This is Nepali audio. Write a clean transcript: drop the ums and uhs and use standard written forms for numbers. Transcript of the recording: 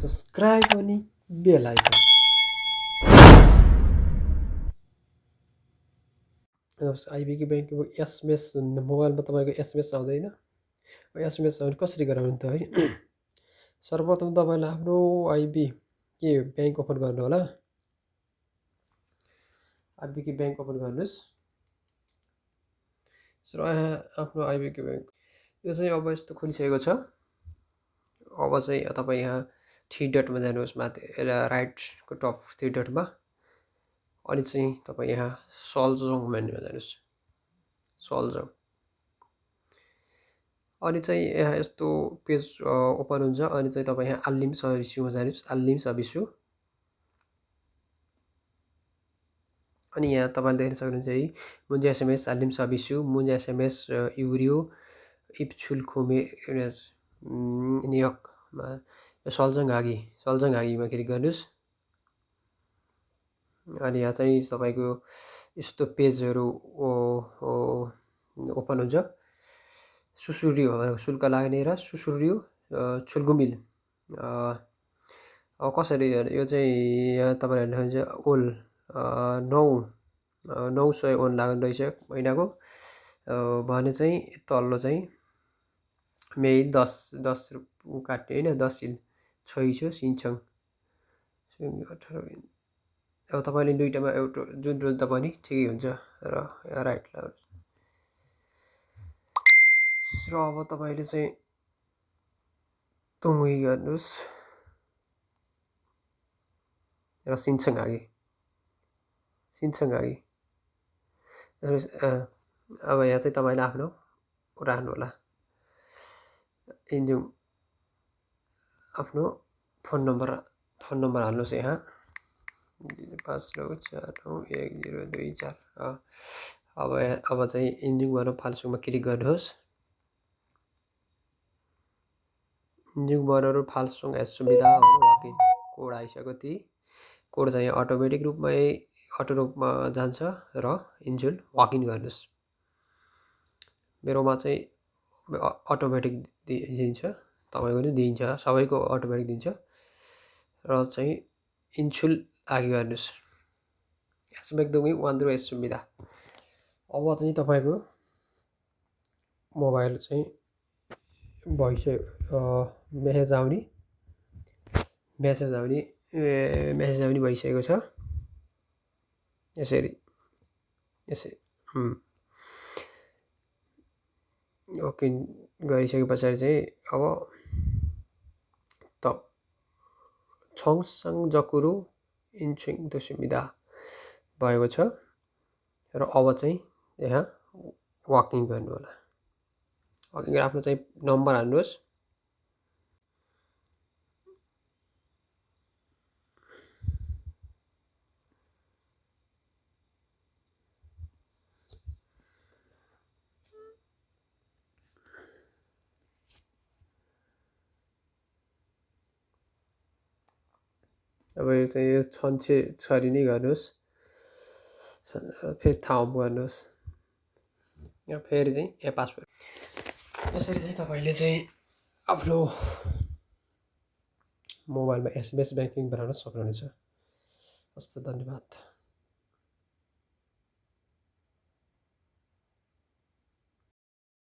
सब्सक्राइब अनि बेल आइकन। आइबिके ब्याङ्कको एसएमएस मोबाइलमा तपाईँको एसएमएस आउँदैन। एसएमएस आउने कसरी गराउने त है? सर्वप्रथम तपाईँले आफ्नो आइबिके ब्याङ्क ओपन गर्नु होला। आइबिके ब्याङ्क ओपन गर्नुहोस् र आफ्नो आइबिके ब्याङ्क यो चाहिँ अब यस्तो खुलिसकेको छ। अब चाहिँ तपाईँ यहाँ थ्री डटमा जानुहोस्, माथि राइटको टप थ्री डटमा, अनि चाहिँ तपाईँ यहाँ सल्जङ मेन्युमा जानुहोस्। सल्जङ, अनि चाहिँ यहाँ यस्तो पेज ओपन हुन्छ। अनि चाहिँ तपाईँ यहाँ आल्लिम सर्भिसमा जानुहोस्। आल्लिम सर्भिस, अनि यहाँ तपाईँले देख्न सक्नुहुन्छ है, मुन्जा एसएमएस आल्लिम सर्भिसु, मुन्जा एसएमएस युरियो इप्छुल खोमे नियकमा सल्जङ हागीमा क्लिक गर्नुहोस्। अनि यहाँ चाहिँ तपाईँको यस्तो पेजहरू ओपन हुन्छ। सुसुर्यो शुल्क लाग्ने र सुसुर्यो छुल्गुमिल कसरी यो चाहिँ यहाँ तपाईँले हेर्नुहुन्छ ओल 900 ओन लाग्ने रहेछ महिनाको भने चाहिँ तल्लो चाहिँ मेल 10 काट्ने होइन, 10 सिल छैछ सिन्छङ 18। अब तपाईँले दुइटामा एउटा जुन रोज्दा पनि ठिकै हुन्छ र राइट लाग्छ। र अब तपाईँले चाहिँ तुङ्गी गर्नुहोस् र सिन्छङ हागी अब यहाँ चाहिँ तपाईँले आफ्नो राख्नु होला। इन्जुम आफ्नो फोन नम्बर हाल्नुहोस् यहाँ 5949102 अब चाहिँ इन्जुङ भनौँ फाल्सुङमा क्लिक गर्नुहोस्। इन्जुङ बनहरू फाल्सुङ एस सुविधा वाकिन कोड आइसक्यो। ती कोड चाहिँ अटोमेटिक रूपमा जान्छ र इन्जुल वाकिन गर्नुहोस्। मेरोमा चाहिँ अटोमेटिक दिन्छ, तपाईँको पनि दिन्छ, सबैको अटोमेटिक दिन्छ। र चाहिँ इन्सुल आगे गर्नुहोस्। यसमा एकदमै 1 एस सुविधा। अब चाहिँ तपाईँको मोबाइल चाहिँ भइसक्यो, मेसेज आउने भइसकेको छ। यसरी ओके गरिसके पछाडि चाहिँ अब त छङसाङ जकुरु इन्चुङ त्यो सुविधा भएको छ। र अब चाहिँ यहाँ वाकिङ गर्नु होला। वाकिङ आफ्नो चाहिँ नम्बर हाल्नुहोस्। अब यो चाहिँ यो छन्छे छरी नै गर्नुहोस्। फेरि ठाउँ गर्नुहोस्। फेरि चाहिँ यहाँ पासवर्ड। यसरी चाहिँ तपाईँले चाहिँ आफ्नो मोबाइलमा एसएमएस ब्याङ्किङ बनाउन सक्नुहुनेछ। हस् त, धन्यवाद।